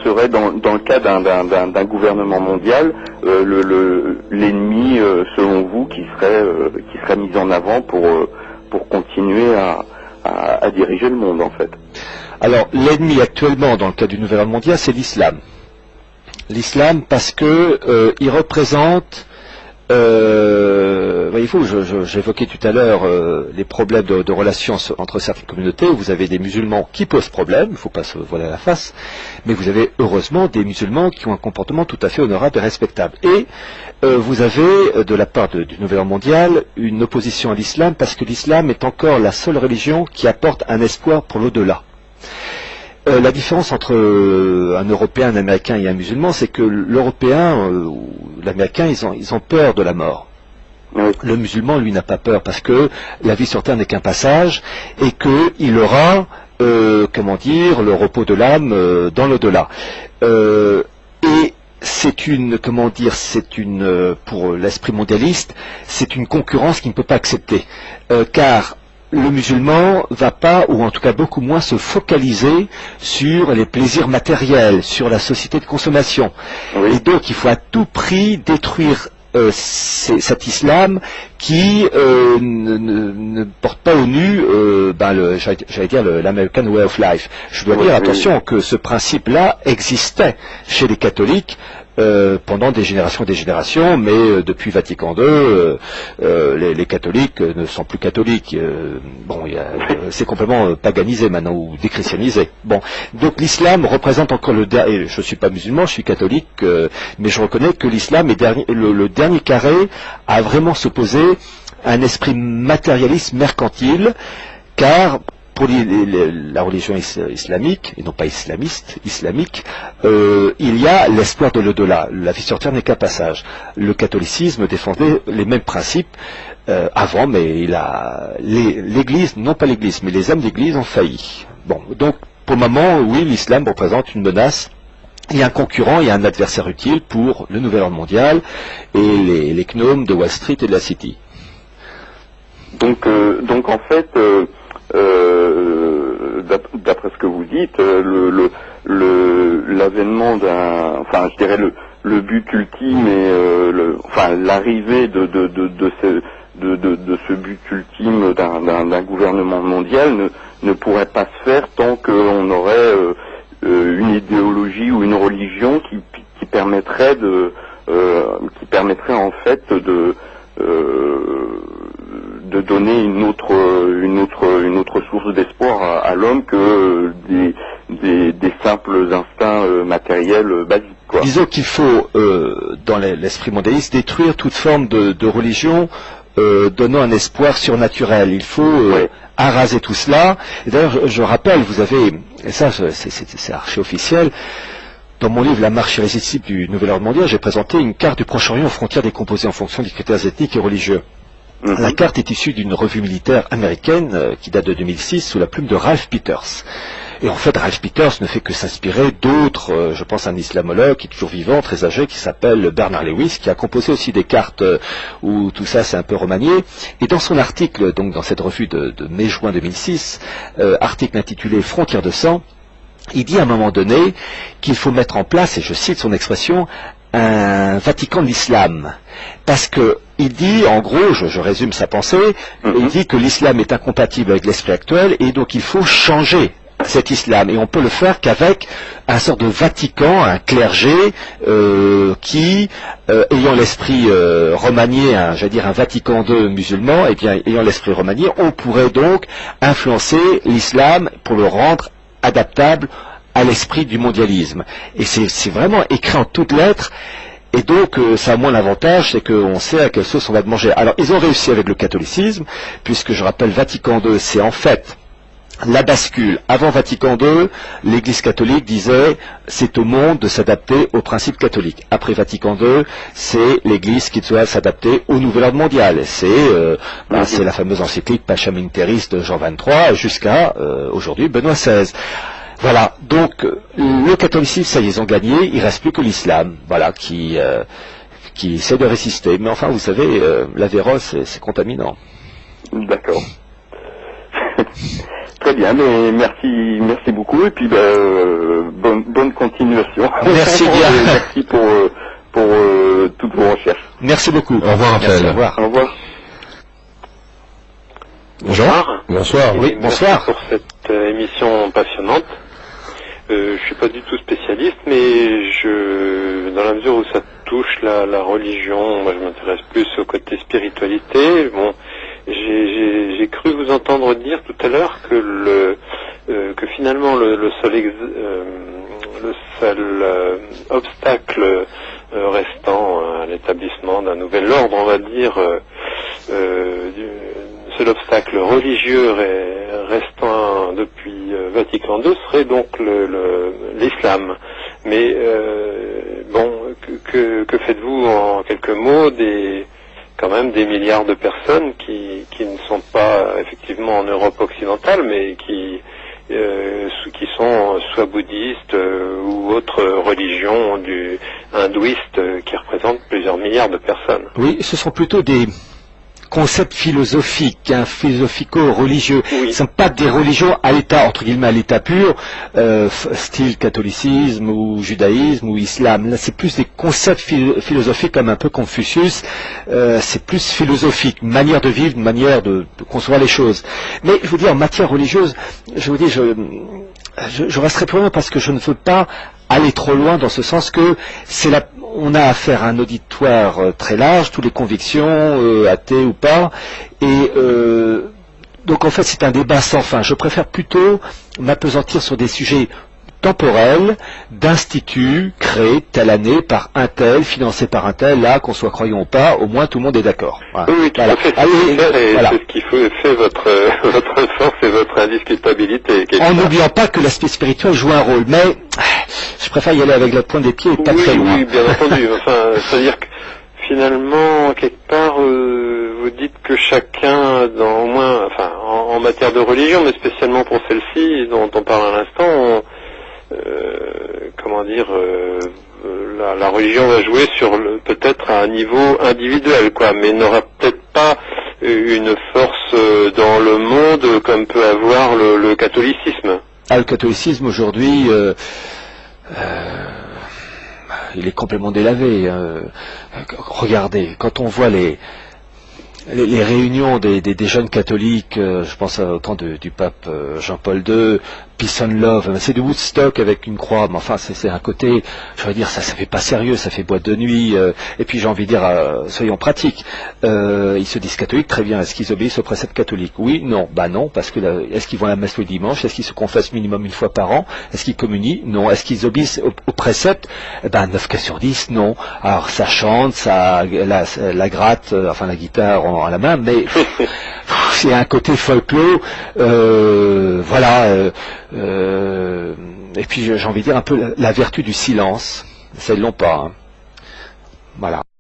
serait dans le cas d'un gouvernement mondial l'ennemi, selon vous, qui serait mis en avant pour continuer à diriger le monde, en fait? Alors, l'ennemi actuellement, dans le cas du nouvel ordre mondial, c'est l'islam. L'islam, parce que il représente, voyez-vous, j'évoquais tout à l'heure les problèmes de relations entre certaines communautés. Vous avez des musulmans qui posent problème, il ne faut pas se voiler la face, mais vous avez heureusement des musulmans qui ont un comportement tout à fait honorable et respectable. Et vous avez, de la part du nouvel ordre mondial, une opposition à l'islam, parce que l'islam est encore la seule religion qui apporte un espoir pour l'au-delà. La différence entre un Européen, un Américain et un musulman, c'est que l'Européen ou l'Américain, ils ont peur de la mort. Oui. Le musulman, lui, n'a pas peur, parce que la vie sur Terre n'est qu'un passage, et qu'il aura, le repos de l'âme dans l'au-delà. Et c'est pour l'esprit mondialiste, c'est une concurrence qu'il ne peut pas accepter, car le musulman va pas, ou en tout cas beaucoup moins, se focaliser sur les plaisirs matériels, sur la société de consommation. Oui. Et donc il faut à tout prix détruire cet islam qui ne porte pas au nu l'American Way of Life. Je dois dire, attention, que ce principe-là existait chez les catholiques pendant des générations, mais depuis Vatican II, les catholiques ne sont plus catholiques. C'est complètement paganisé maintenant, ou déchristianisé. Bon, donc l'islam représente encore et je ne suis pas musulman, je suis catholique, mais je reconnais que l'islam est le dernier carré à vraiment s'opposer à un esprit matérialiste mercantile, car pour la religion islamique, et non pas islamiste, islamique, il y a l'espoir de l'au-delà. La vie sur Terre n'est qu'un passage. Le catholicisme défendait les mêmes principes avant, mais l'Église, non pas l'Église, mais les hommes d'Église ont failli. Bon, donc pour le moment, oui, l'islam représente une menace. Il y a un concurrent, il y a un adversaire utile pour le nouvel ordre mondial et les gnomes de Wall Street et de la City. Donc en fait, d'après ce que vous dites, l'avènement le but ultime et l'arrivée de ce but ultime d'un gouvernement mondial ne pourrait pas se faire tant qu'on aurait une idéologie ou une religion qui permettrait en fait de donner une autre source d'espoir à l'homme que des simples instincts matériels basiques, quoi. Disons qu'il faut, dans l'esprit mondialiste, détruire toute forme de religion donnant un espoir surnaturel. Il faut araser tout cela. Et d'ailleurs, je rappelle, vous avez, et ça c'est archi officiel, dans mon livre La marche irrésistible du nouvel ordre mondial, j'ai présenté une carte du Proche-Orient aux frontières décomposées en fonction des critères ethniques et religieux. La carte est issue d'une revue militaire américaine qui date de 2006 sous la plume de Ralph Peters. Et en fait, Ralph Peters ne fait que s'inspirer d'autres, je pense à un islamologue qui est toujours vivant, très âgé, qui s'appelle Bernard Lewis, qui a composé aussi des cartes où tout ça c'est un peu remanié. Et dans son article, donc dans cette revue de mai-juin 2006, article intitulé Frontières de sang, il dit à un moment donné qu'il faut mettre en place, et je cite son expression, un Vatican de l'islam. Parce que il dit, en gros, je résume sa pensée, il dit que l'islam est incompatible avec l'esprit actuel et donc il faut changer cet islam. Et on peut le faire qu'avec un sort de Vatican, un clergé qui, ayant l'esprit remanié, un Vatican II musulman, et bien ayant l'esprit remanié, on pourrait donc influencer l'islam pour le rendre adaptable à l'esprit du mondialisme. Et c'est vraiment écrit en toutes lettres. Et donc, ça a moins l'avantage, c'est qu'on sait à quelle sauce on va manger. Alors, ils ont réussi avec le catholicisme, puisque je rappelle, Vatican II, c'est en fait la bascule. Avant Vatican II, l'Église catholique disait, c'est au monde de s'adapter aux principes catholiques. Après Vatican II, c'est l'Église qui doit s'adapter au nouvel ordre mondial. C'est la fameuse encyclique Pacem in Terris de Jean XXIII, jusqu'à aujourd'hui Benoît XVI. Voilà, donc le catholicisme, ça y est, ils ont gagné, il ne reste plus que l'islam, voilà, qui essaie de résister. Mais enfin, vous savez, l'Avéros, c'est contaminant. D'accord. Très bien, mais merci beaucoup et puis bonne continuation. Merci bien. Merci pour toutes vos recherches. Merci beaucoup. Au revoir, Raphaël. Merci, au revoir. Au revoir. Bonjour. Bonsoir. Oui, bonsoir. Merci pour cette émission passionnante. Je suis pas du tout spécialiste, mais dans la mesure où ça touche la religion, moi je m'intéresse plus au côté spiritualité. Bon, j'ai cru vous entendre dire tout à l'heure que finalement le seul obstacle restant à l'établissement d'un nouvel ordre, on va dire, seul obstacle religieux restant depuis Vatican II serait donc l'islam. Mais bon, que faites-vous en quelques mots quand même des milliards de personnes qui ne sont pas effectivement en Europe occidentale, mais qui sont soit bouddhistes ou autres religions hindouistes qui représentent plusieurs milliards de personnes. Oui, ce sont plutôt des concepts philosophiques, philosophico-religieux. Oui. Ce ne sont pas des religions à l'état, entre guillemets, à l'état pur, style catholicisme ou judaïsme ou islam. Là, c'est plus des concepts philosophiques comme un peu Confucius. C'est plus philosophique, une manière de vivre, une manière de concevoir les choses. Mais je vous dis, en matière religieuse, je vous dis, je resterai prudent parce que je ne veux pas aller trop loin dans ce sens que on a affaire à un auditoire très large, toutes les convictions, athées ou pas, et donc en fait c'est un débat sans fin. Je préfère plutôt m'appesantir sur des sujets temporels, d'instituts créés telle année par un tel, financés par un tel, là, qu'on soit croyant ou pas, au moins tout le monde est d'accord. Voilà. Oui, tout à fait. Voilà. C'est ce qui fait votre force et votre indiscutabilité. En n'oubliant pas que l'aspect spirituel joue un rôle, mais je préfère y aller avec la pointe des pieds et pas très loin. Oui, bien entendu. Enfin, c'est-à-dire que finalement, quelque part, vous dites que chacun, au moins, enfin, en matière de religion, mais spécialement pour celle-ci dont on parle à l'instant, comment dire, la religion va jouer sur peut-être à un niveau individuel, quoi, mais n'aura peut-être pas une force dans le monde comme peut avoir le catholicisme. Ah, le catholicisme aujourd'hui, il est complètement délavé. Regardez, quand on voit les réunions des jeunes catholiques, je pense au temps du pape Jean-Paul II, Peace and Love, c'est du Woodstock avec une croix, mais enfin c'est un côté, je veux dire, ça fait pas sérieux, ça fait boîte de nuit, et puis j'ai envie de dire, soyons pratiques, ils se disent catholiques, très bien, est-ce qu'ils obéissent aux préceptes catholiques? Oui, non, bah non, parce que est-ce qu'ils vont à la messe le dimanche? Est-ce qu'ils se confessent minimum une fois par an? Est-ce qu'ils communient? Non. Est-ce qu'ils obéissent aux préceptes? Eh ben 9 cas sur 10, non. Alors ça chante, la gratte, enfin la guitare à la main, mais c'est un côté folklore, voilà. Et puis j'ai envie de dire un peu la vertu du silence. Ça ils l'ont pas. Hein. Voilà.